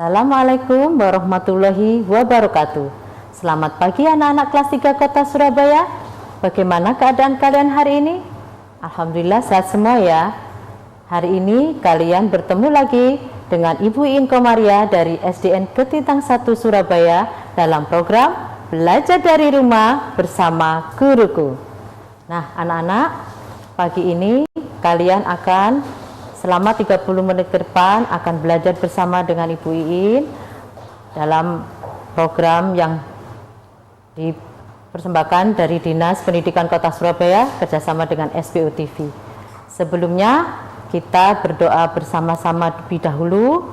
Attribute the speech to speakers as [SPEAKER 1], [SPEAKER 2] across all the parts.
[SPEAKER 1] Assalamualaikum warahmatullahi wabarakatuh. Selamat pagi anak-anak kelas 3 Kota Surabaya. Bagaimana keadaan kalian hari ini? Alhamdulillah sehat semua ya. Hari ini kalian bertemu lagi dengan Ibu Iin Komaria dari SDN Ketintang 1 Surabaya dalam program Belajar dari Rumah bersama Guruku. Nah anak-anak, pagi ini kalian akan selama 30 menit ke depan akan belajar bersama dengan Ibu Iin dalam program yang dipersembahkan dari Dinas Pendidikan Kota Surabaya kerjasama dengan SPU TV. Sebelumnya kita berdoa bersama-sama lebih dahulu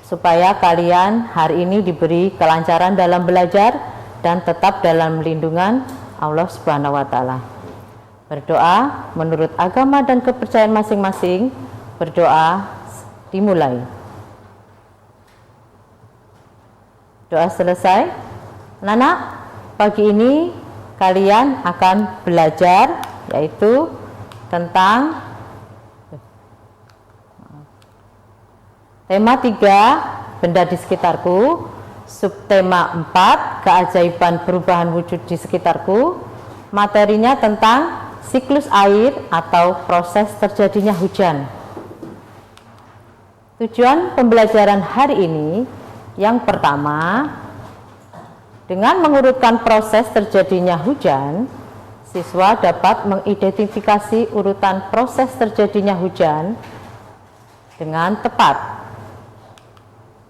[SPEAKER 1] supaya kalian hari ini diberi kelancaran dalam belajar dan tetap dalam lindungan Allah Subhanahu wa Ta'ala. Berdoa menurut agama dan kepercayaan masing-masing. Berdoa dimulai. Doa selesai. Anak-anak, pagi ini kalian akan belajar yaitu tentang tema 3, benda di sekitarku, subtema 4, keajaiban perubahan wujud di sekitarku. Materinya tentang siklus air atau proses terjadinya hujan. Tujuan pembelajaran hari ini yang pertama, dengan mengurutkan proses terjadinya hujan, siswa dapat mengidentifikasi urutan proses terjadinya hujan dengan tepat.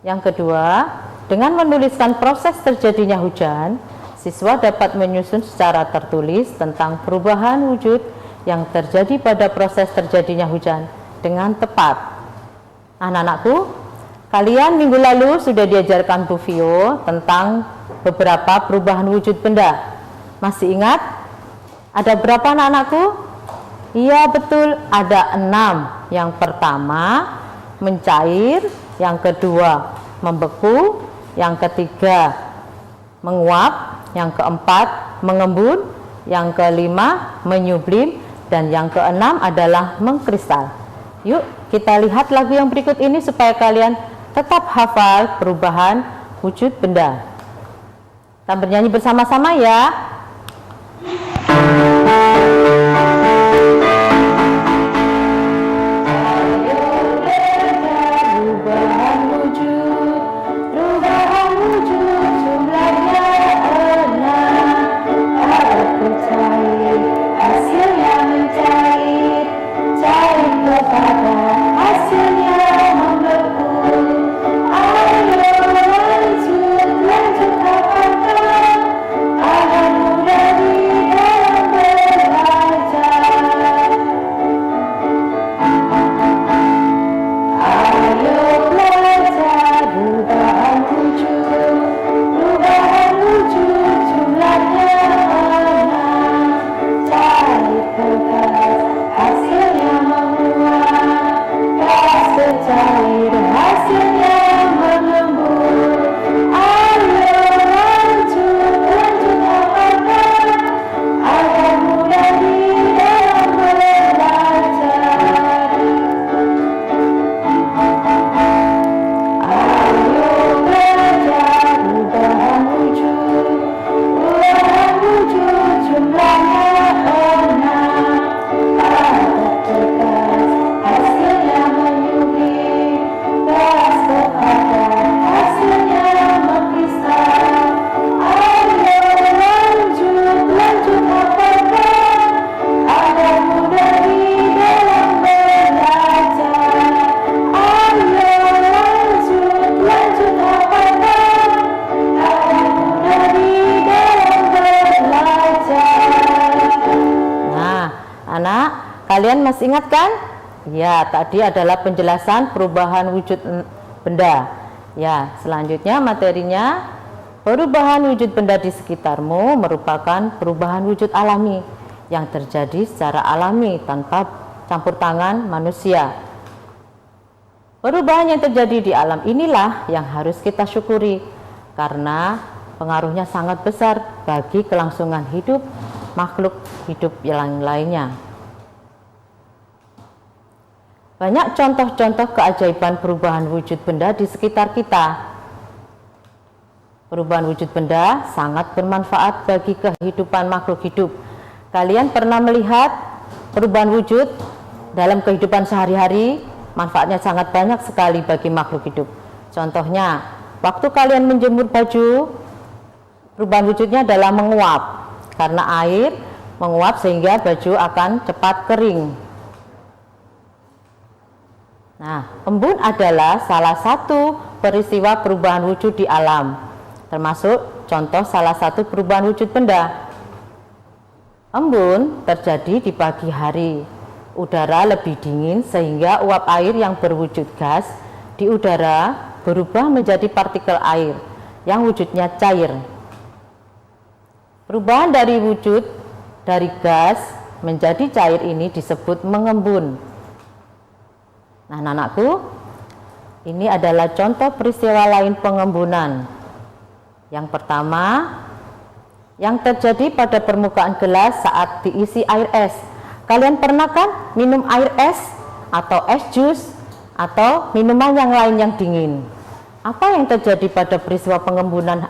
[SPEAKER 1] Yang kedua, dengan menuliskan proses terjadinya hujan, siswa dapat menyusun secara tertulis tentang perubahan wujud yang terjadi pada proses terjadinya hujan dengan tepat. Anak-anakku, kalian minggu lalu sudah diajarkan Bu Vio tentang beberapa perubahan wujud benda. Masih ingat? Ada berapa anak-anakku? Iya betul, ada 6. Yang pertama mencair, yang kedua membeku, yang ketiga menguap, yang keempat mengembun, yang kelima menyublim, dan yang keenam adalah mengkristal. Yuk kita lihat lagu yang berikut ini supaya kalian tetap hafal perubahan wujud benda. Kita bernyanyi bersama-sama ya. Kalian masih ingat kan? Ya, tadi adalah penjelasan perubahan wujud benda. Ya, selanjutnya materinya perubahan wujud benda di sekitarmu merupakan perubahan wujud alami yang terjadi secara alami tanpa campur tangan manusia. Perubahan yang terjadi di alam inilah yang harus kita syukuri karena pengaruhnya sangat besar bagi kelangsungan hidup makhluk hidup yang lainnya. Banyak contoh-contoh keajaiban perubahan wujud benda di sekitar kita. Perubahan wujud benda sangat bermanfaat bagi kehidupan makhluk hidup. Kalian pernah melihat perubahan wujud dalam kehidupan sehari-hari? Manfaatnya sangat banyak sekali bagi makhluk hidup. Contohnya, waktu kalian menjemur baju, perubahan wujudnya adalah menguap. Karena air menguap sehingga baju akan cepat kering. Nah, embun adalah salah satu peristiwa perubahan wujud di alam, termasuk contoh salah satu perubahan wujud benda. Embun terjadi di pagi hari. Udara lebih dingin sehingga uap air yang berwujud gas di udara berubah menjadi partikel air yang wujudnya cair. Perubahan dari wujud dari gas menjadi cair ini disebut mengembun. Nah, anak-anakku, ini adalah contoh peristiwa lain pengembunan. Yang pertama, yang terjadi pada permukaan gelas saat diisi air es. Kalian pernah kan minum air es atau es jus atau minuman yang lain yang dingin? Apa yang terjadi pada peristiwa pengembunan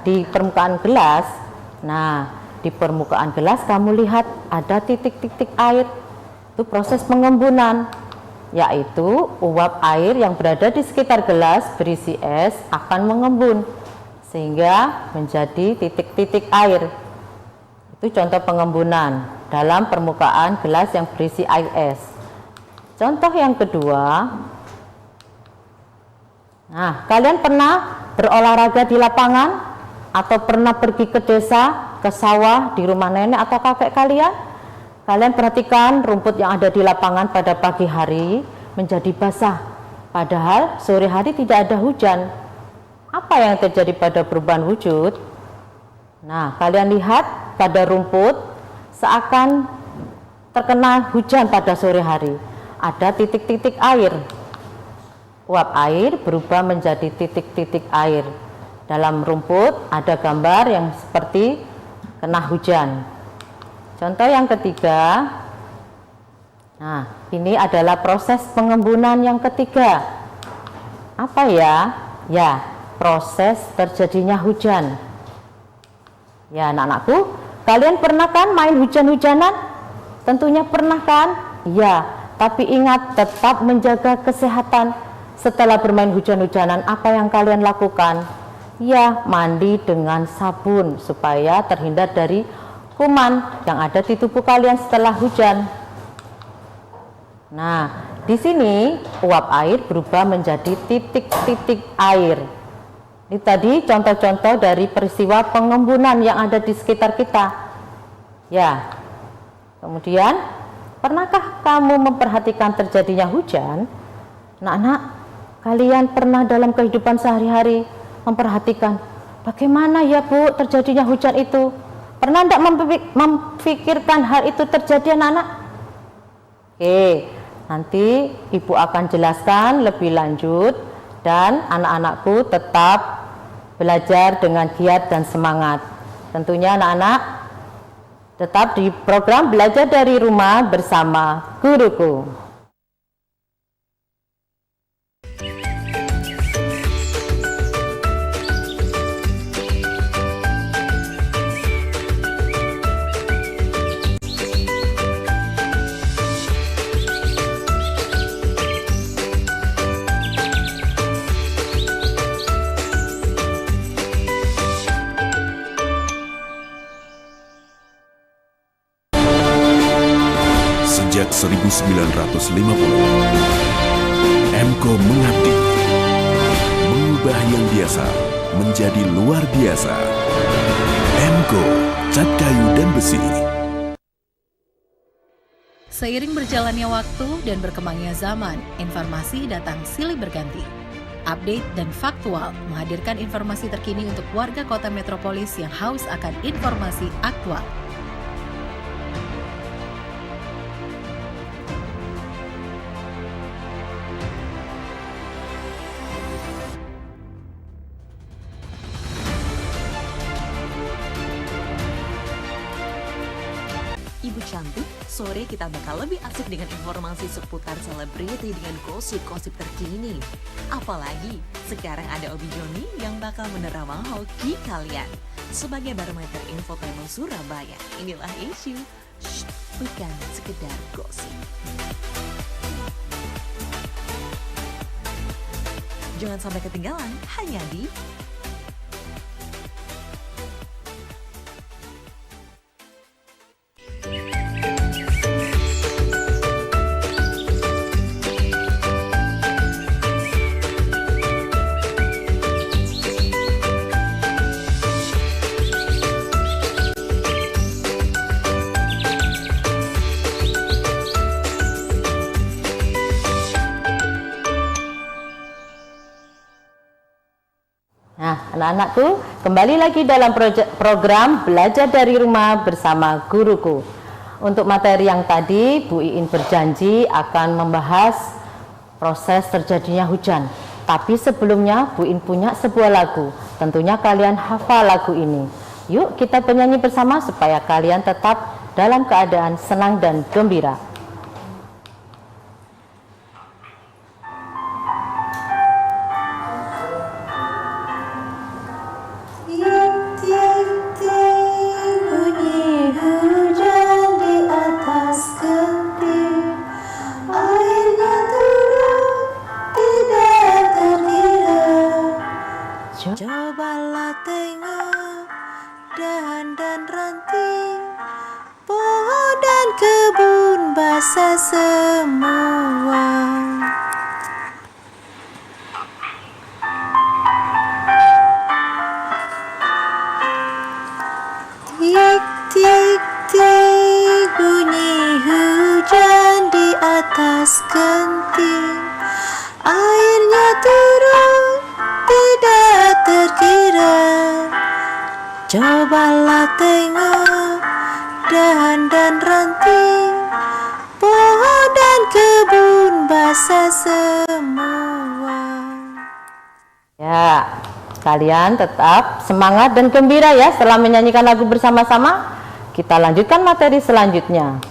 [SPEAKER 1] di permukaan gelas? Nah, di permukaan gelas kamu lihat ada titik-titik air. Itu proses pengembunan, yaitu uap air yang berada di sekitar gelas berisi es akan mengembun sehingga menjadi titik-titik air. Itu contoh pengembunan dalam permukaan gelas yang berisi air es. Contoh yang kedua, nah, kalian pernah berolahraga di lapangan atau pernah pergi ke desa, ke sawah, di rumah nenek atau kakek kalian? Kalian perhatikan rumput yang ada di lapangan pada pagi hari menjadi basah, padahal sore hari tidak ada hujan. Apa yang terjadi pada perubahan wujud? Nah, kalian lihat pada rumput seakan terkena hujan pada sore hari. Ada titik-titik air. Uap air berubah menjadi titik-titik air. Dalam rumput ada gambar yang seperti kena hujan. Contoh yang ketiga, nah, ini adalah proses pengembunan yang ketiga. Apa ya? Ya, proses terjadinya hujan. Ya, anak-anakku, kalian pernah kan main hujan-hujanan? Tentunya pernah kan? Ya, tapi ingat tetap menjaga kesehatan. Setelah bermain hujan-hujanan, apa yang kalian lakukan? Ya, mandi dengan sabun supaya terhindar dari kuman yang ada di tubuh kalian setelah hujan. Nah, di sini uap air berubah menjadi titik-titik air. Ini tadi contoh-contoh dari peristiwa pengembunan yang ada di sekitar kita. Ya. Kemudian, pernahkah kamu memperhatikan terjadinya hujan? Anak-anak, kalian pernah dalam kehidupan sehari-hari memperhatikan bagaimana ya Bu terjadinya hujan itu? Pernah tidak memfikirkan hal itu terjadi, anak-anak? Oke, nanti Ibu akan jelaskan lebih lanjut dan anak-anakku tetap belajar dengan giat dan semangat. Tentunya anak-anak tetap di program belajar dari rumah bersama guruku.
[SPEAKER 2] Sejak 1950, MKO mengabdi, mengubah yang biasa menjadi luar biasa. MKO, cat kayu dan besi.
[SPEAKER 3] Seiring berjalannya waktu dan berkembangnya zaman, informasi datang silih berganti. Update dan faktual menghadirkan informasi terkini untuk warga kota metropolis yang haus akan informasi aktual.
[SPEAKER 4] Ibu Cantik, sore kita bakal lebih asik dengan informasi seputar selebriti dengan gosip-gosip terkini. Apalagi, sekarang ada Obi Joni yang bakal menerawang hoki kalian. Sebagai barometer infotainment Surabaya, inilah isu, bukan sekedar gosip. Jangan sampai ketinggalan hanya di
[SPEAKER 1] anak-anakku, kembali lagi dalam program Belajar dari Rumah bersama Guruku. Untuk materi yang tadi, Bu Iin berjanji akan membahas proses terjadinya hujan. Tapi sebelumnya, Bu Iin punya sebuah lagu. Tentunya kalian hafal lagu ini. Yuk kita bernyanyi bersama supaya kalian tetap dalam keadaan senang dan gembira.
[SPEAKER 4] Cobalah tengok dahan dan ranting, pohon dan kebun basah semua. Tik tik tik bunyi hujan di atas genting, airnya turun tidak terkira. Cobalah tengok dahan dan ranting, pohon dan kebun basah semua.
[SPEAKER 1] Ya, kalian tetap semangat dan gembira ya setelah menyanyikan lagu bersama-sama. Kita lanjutkan materi selanjutnya.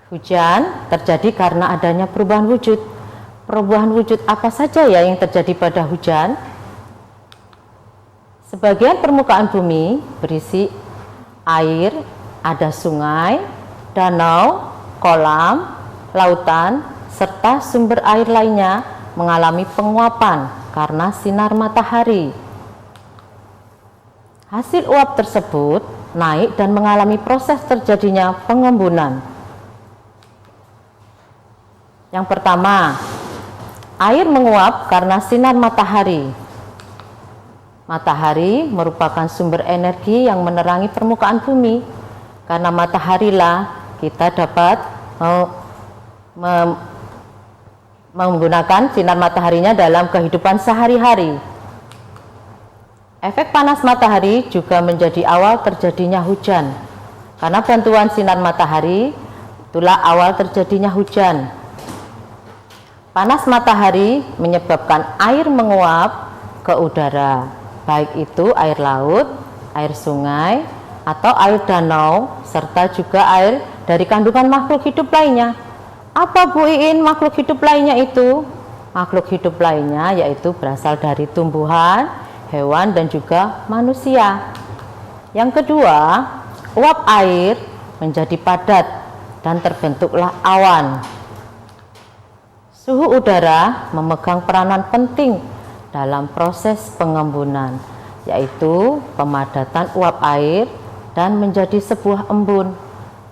[SPEAKER 1] Hujan terjadi karena adanya perubahan wujud. Perubahan wujud apa saja ya yang terjadi pada hujan? Sebagian permukaan bumi berisi air, ada sungai, danau, kolam, lautan, serta sumber air lainnya mengalami penguapan karena sinar matahari. Hasil uap tersebut naik dan mengalami proses terjadinya pengembunan. Yang pertama, air menguap karena sinar matahari. Matahari merupakan sumber energi yang menerangi permukaan bumi. Karena mataharilah kita dapat menggunakan sinar mataharinya dalam kehidupan sehari-hari. Efek panas matahari juga menjadi awal terjadinya hujan. Karena bantuan sinar matahari, itulah awal terjadinya hujan. Panas matahari menyebabkan air menguap ke udara, baik itu air laut, air sungai, atau air danau, serta juga air dari kandungan makhluk hidup lainnya. Apa Bu Iin makhluk hidup lainnya itu? Makhluk hidup lainnya yaitu berasal dari tumbuhan, hewan, dan juga manusia. Yang kedua, uap air menjadi padat dan terbentuklah awan. Suhu udara memegang peranan penting dalam proses pengembunan, yaitu pemadatan uap air dan menjadi sebuah embun.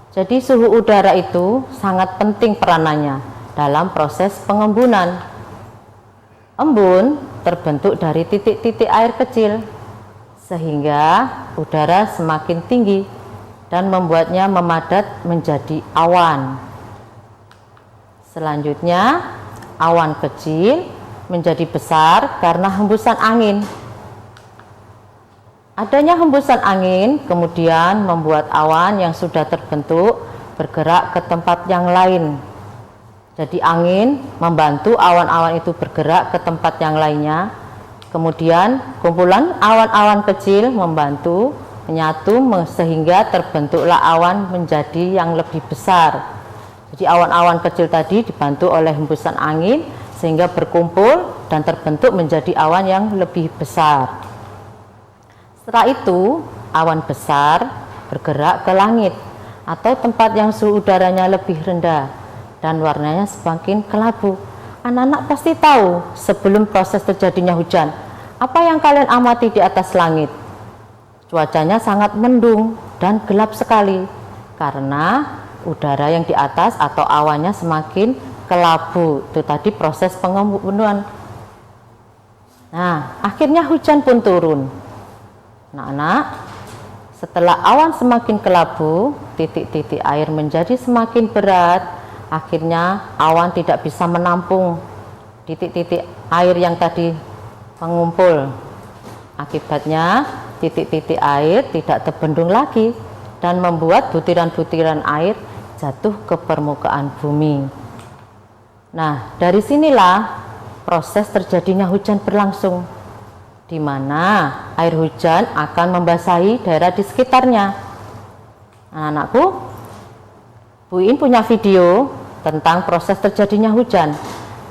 [SPEAKER 1] Jadi suhu udara itu sangat penting peranannya dalam proses pengembunan. Embun terbentuk dari titik-titik air kecil, sehingga udara semakin tinggi dan membuatnya memadat menjadi awan. Selanjutnya, awan kecil menjadi besar karena hembusan angin. Adanya hembusan angin kemudian membuat awan yang sudah terbentuk bergerak ke tempat yang lain. Jadi angin membantu awan-awan itu bergerak ke tempat yang lainnya. Kemudian kumpulan awan-awan kecil membantu menyatu sehingga terbentuklah awan menjadi yang lebih besar. Jadi awan-awan kecil tadi dibantu oleh hembusan angin sehingga berkumpul dan terbentuk menjadi awan yang lebih besar. Setelah itu, awan besar bergerak ke langit atau tempat yang suhu udaranya lebih rendah dan warnanya semakin kelabu. Anak-anak pasti tahu sebelum proses terjadinya hujan, apa yang kalian amati di atas langit? Cuacanya sangat mendung dan gelap sekali karena udara yang di atas atau awannya semakin kelabu. Itu tadi proses pengembunan. Nah, akhirnya hujan pun turun. Anak-anak, setelah awan semakin kelabu, titik-titik air menjadi semakin berat. Akhirnya awan tidak bisa menampung titik-titik air yang tadi mengumpul. Akibatnya titik-titik air tidak terbendung lagi dan membuat butiran-butiran air jatuh ke permukaan bumi. Nah, dari sinilah proses terjadinya hujan berlangsung, di mana air hujan akan membasahi daerah di sekitarnya. Anak-anakku, Bu In punya video tentang proses terjadinya hujan.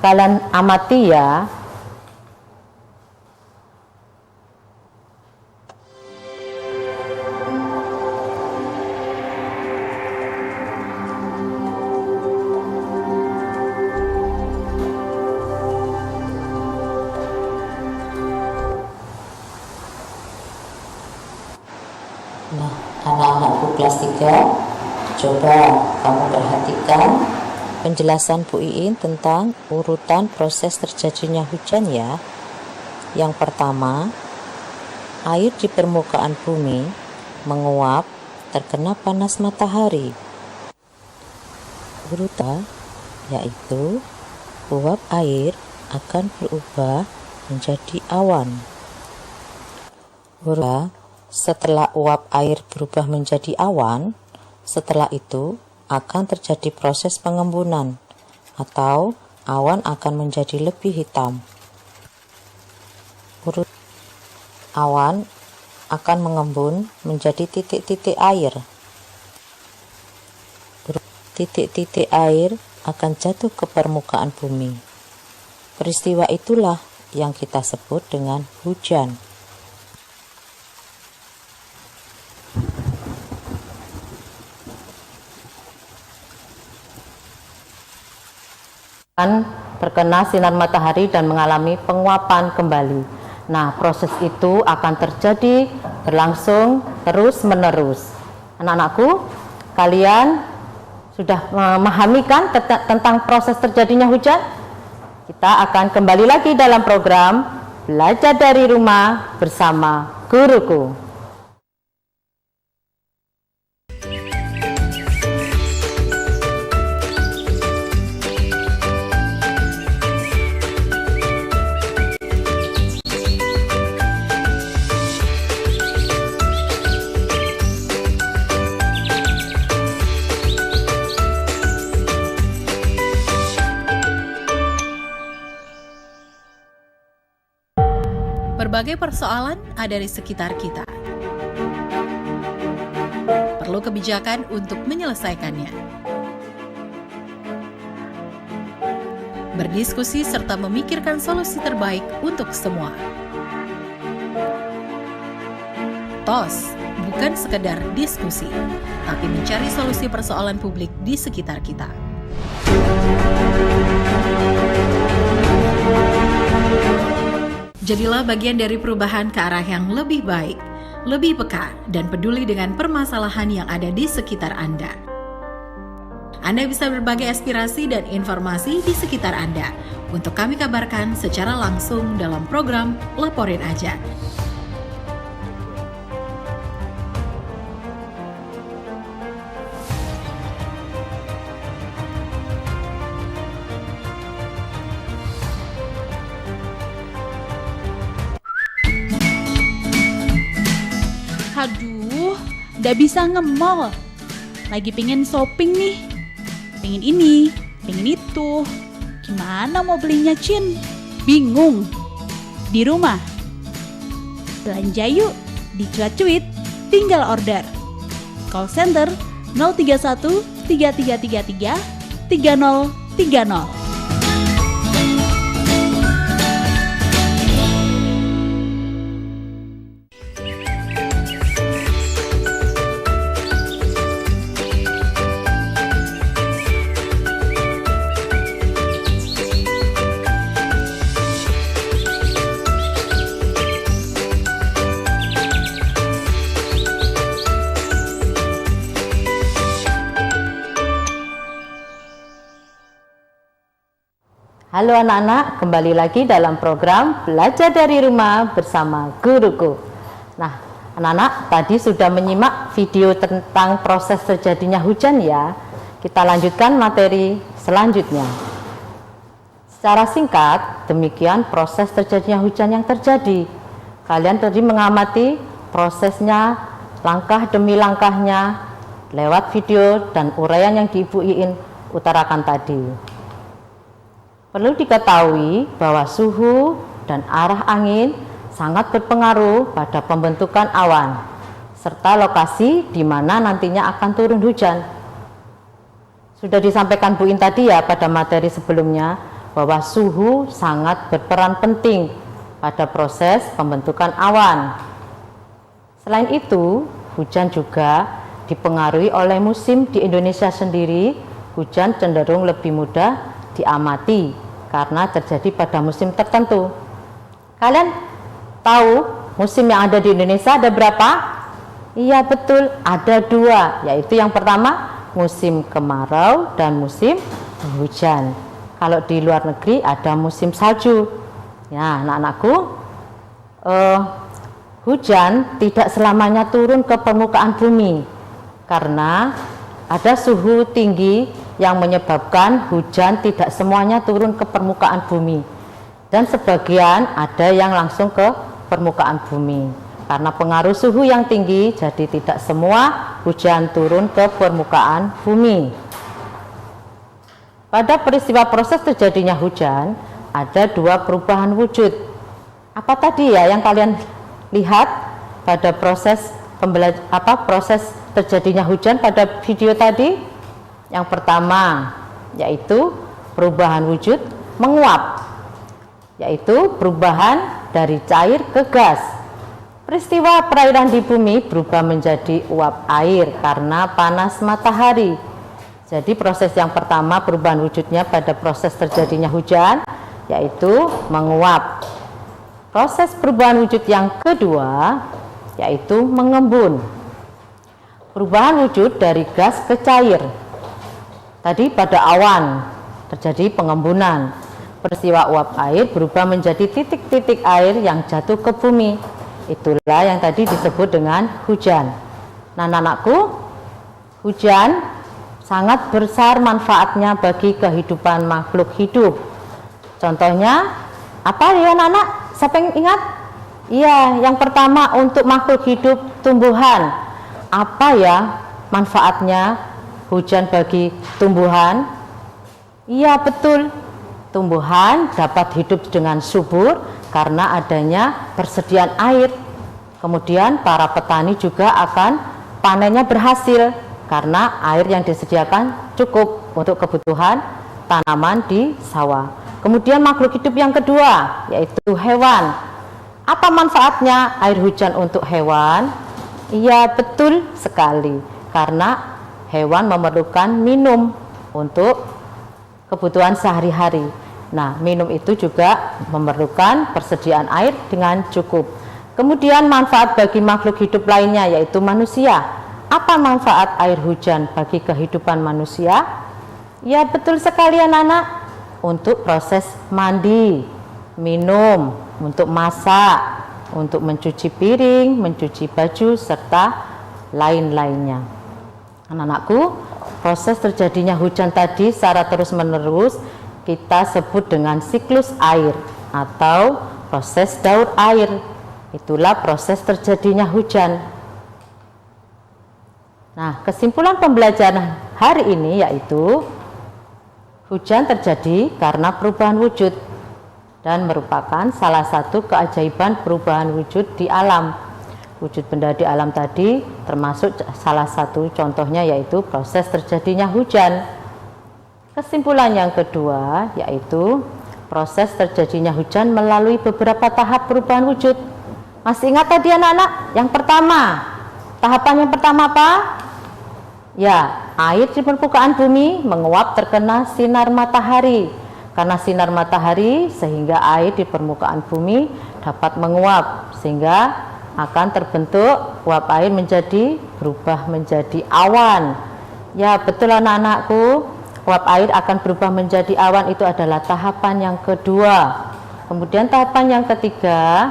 [SPEAKER 1] Kalian amati ya. Nah, anak-anakku kelas 3, coba kamu perhatikan penjelasan Bu Iin tentang urutan proses terjadinya hujan ya. Yang pertama, air di permukaan bumi menguap terkena panas matahari. Urutan yaitu uap air akan berubah menjadi awan. Setelah uap air berubah menjadi awan, setelah itu akan terjadi proses pengembunan atau awan akan menjadi lebih hitam. Awan akan mengembun menjadi titik-titik air. Titik-titik air akan jatuh ke permukaan bumi. Peristiwa itulah yang kita sebut dengan hujan. Terkena sinar matahari dan mengalami penguapan kembali. Nah, proses itu akan terjadi berlangsung terus-menerus. Anak-anakku, kalian sudah memahami kan tentang proses terjadinya hujan? Kita akan kembali lagi dalam program Belajar dari Rumah bersama Guruku.
[SPEAKER 3] Berbagai persoalan ada di sekitar kita. Perlu kebijakan untuk menyelesaikannya. Berdiskusi serta memikirkan solusi terbaik untuk semua. TOS bukan sekedar diskusi, tapi mencari solusi persoalan publik di sekitar kita. Jadilah bagian dari perubahan ke arah yang lebih baik, lebih peka, dan peduli dengan permasalahan yang ada di sekitar Anda. Anda bisa berbagi aspirasi dan informasi di sekitar Anda untuk kami kabarkan secara langsung dalam program Laporin Aja.
[SPEAKER 5] Aduh, gak bisa nge-mall. Lagi pengen shopping nih. Pengen ini, pengen itu. Gimana mau belinya, Cin? Bingung. Di rumah. Belanja yuk di Cuat-Cuit. tinggal order. Call center 031 3333 3030.
[SPEAKER 1] Halo anak-anak, kembali lagi dalam program Belajar dari Rumah bersama Guruku. Nah, anak-anak tadi sudah menyimak video tentang proses terjadinya hujan ya. Kita lanjutkan materi selanjutnya. Secara singkat, demikian proses terjadinya hujan yang terjadi. Kalian tadi mengamati prosesnya, langkah demi langkahnya, lewat video dan uraian yang Ibu Iin utarakan tadi. Perlu diketahui bahwa suhu dan arah angin sangat berpengaruh pada pembentukan awan, serta lokasi di mana nantinya akan turun hujan. Sudah disampaikan Bu In tadi ya pada materi sebelumnya, bahwa suhu sangat berperan penting pada proses pembentukan awan. Selain itu, hujan juga dipengaruhi oleh musim. Di Indonesia sendiri, hujan cenderung lebih mudah diamati karena terjadi pada musim tertentu. Kalian tahu musim yang ada di Indonesia ada berapa? Iya betul, ada dua, yaitu yang pertama musim kemarau dan musim hujan. Kalau di luar negeri ada musim salju. Ya, anak-anakku, hujan tidak selamanya turun ke permukaan bumi karena ada suhu tinggi yang menyebabkan hujan tidak semuanya turun ke permukaan bumi, dan sebagian ada yang langsung ke permukaan bumi. Karena pengaruh suhu yang tinggi, jadi tidak semua hujan turun ke permukaan bumi. Pada peristiwa proses terjadinya hujan, ada dua perubahan wujud. Apa tadi ya yang kalian lihat pada proses proses terjadinya hujan pada video tadi? Yang pertama yaitu perubahan wujud menguap, yaitu perubahan dari cair ke gas. Peristiwa perairan di bumi berubah menjadi uap air karena panas matahari. Jadi proses yang pertama perubahan wujudnya pada proses terjadinya hujan yaitu menguap. Proses perubahan wujud yang kedua yaitu mengembun. Perubahan wujud dari gas ke cair. Tadi pada awan terjadi pengembunan. Peristiwa uap air berubah menjadi titik-titik air yang jatuh ke bumi. Itulah yang tadi disebut dengan hujan. Nah, anak-anakku, hujan sangat besar manfaatnya bagi kehidupan makhluk hidup. Contohnya apa ya anak-anak? Siapa yang ingat? Iya, yang pertama untuk makhluk hidup tumbuhan. Apa ya manfaatnya hujan bagi tumbuhan? Iya betul, tumbuhan dapat hidup dengan subur karena adanya persediaan air. Kemudian para petani juga akan panennya berhasil karena air yang disediakan cukup untuk kebutuhan tanaman di sawah. Kemudian makhluk hidup yang kedua yaitu hewan. Apa manfaatnya air hujan untuk hewan? Iya betul sekali, karena hewan memerlukan minum untuk kebutuhan sehari-hari. Nah, minum itu juga memerlukan persediaan air dengan cukup. Kemudian manfaat bagi makhluk hidup lainnya yaitu manusia. Apa manfaat air hujan bagi kehidupan manusia? Ya betul sekali anak-anak, untuk proses mandi, minum, untuk masak, untuk mencuci piring, mencuci baju, serta lain-lainnya. Anak-anakku, proses terjadinya hujan tadi secara terus-menerus kita sebut dengan siklus air atau proses daur air. Itulah proses terjadinya hujan. Nah, kesimpulan pembelajaran hari ini yaitu hujan terjadi karena perubahan wujud dan merupakan salah satu keajaiban perubahan wujud di alam. wujud benda di alam tadi, termasuk salah satu contohnya yaitu proses terjadinya hujan. Kesimpulan yang kedua yaitu proses terjadinya hujan melalui beberapa tahap perubahan wujud. Masih ingat tadi anak-anak? Yang pertama, tahapan yang pertama apa? Ya, air di permukaan bumi menguap terkena sinar matahari. Karena sinar matahari sehingga air di permukaan bumi dapat menguap, sehingga akan terbentuk uap air berubah menjadi awan. Ya, betul anak-anakku, uap air akan berubah menjadi awan, itu adalah tahapan yang kedua. Kemudian tahapan yang ketiga,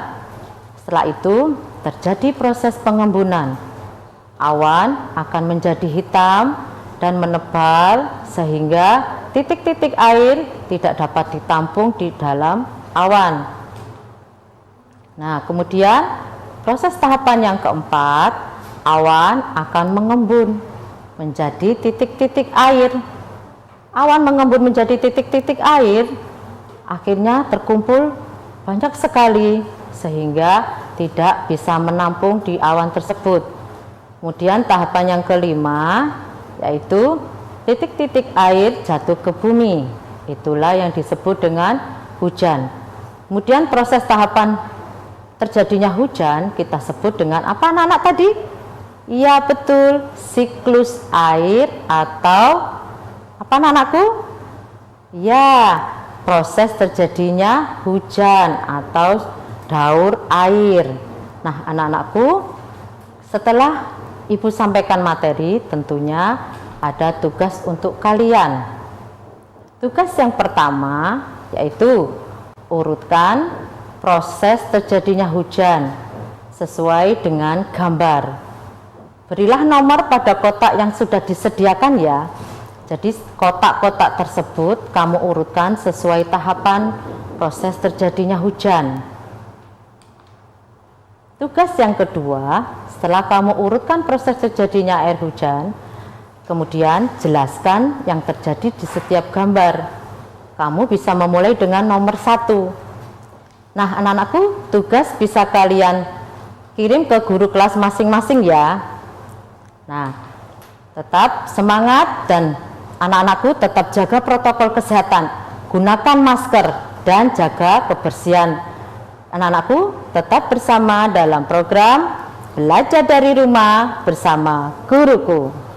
[SPEAKER 1] setelah itu terjadi proses pengembunan. Awan akan menjadi hitam dan menebal sehingga titik-titik air tidak dapat ditampung di dalam awan. Nah, kemudian proses tahapan yang keempat, awan akan mengembun menjadi titik-titik air. Awan mengembun menjadi titik-titik air, akhirnya terkumpul banyak sekali sehingga tidak bisa menampung di awan tersebut. Kemudian tahapan yang kelima yaitu titik-titik air jatuh ke bumi. Itulah yang disebut dengan hujan. Kemudian proses tahapan terjadinya hujan kita sebut dengan apa anak-anak tadi? Iya betul, siklus air atau apa anak-anakku? Ya, proses terjadinya hujan atau daur air. Nah anak-anakku, setelah Ibu sampaikan materi, tentunya ada tugas untuk kalian. Tugas yang pertama yaitu urutkan proses terjadinya hujan sesuai dengan gambar. Berilah nomor pada kotak yang sudah disediakan ya. Jadi kotak-kotak tersebut kamu urutkan sesuai tahapan proses terjadinya hujan. Tugas yang kedua, setelah kamu urutkan proses terjadinya air hujan, kemudian jelaskan yang terjadi di setiap gambar. Kamu bisa memulai dengan nomor 1. Nah anak-anakku, tugas bisa kalian kirim ke guru kelas masing-masing ya. Nah, tetap semangat dan anak-anakku tetap jaga protokol kesehatan. Gunakan masker dan jaga kebersihan. Anak-anakku tetap bersama dalam program Belajar dari Rumah bersama Guruku.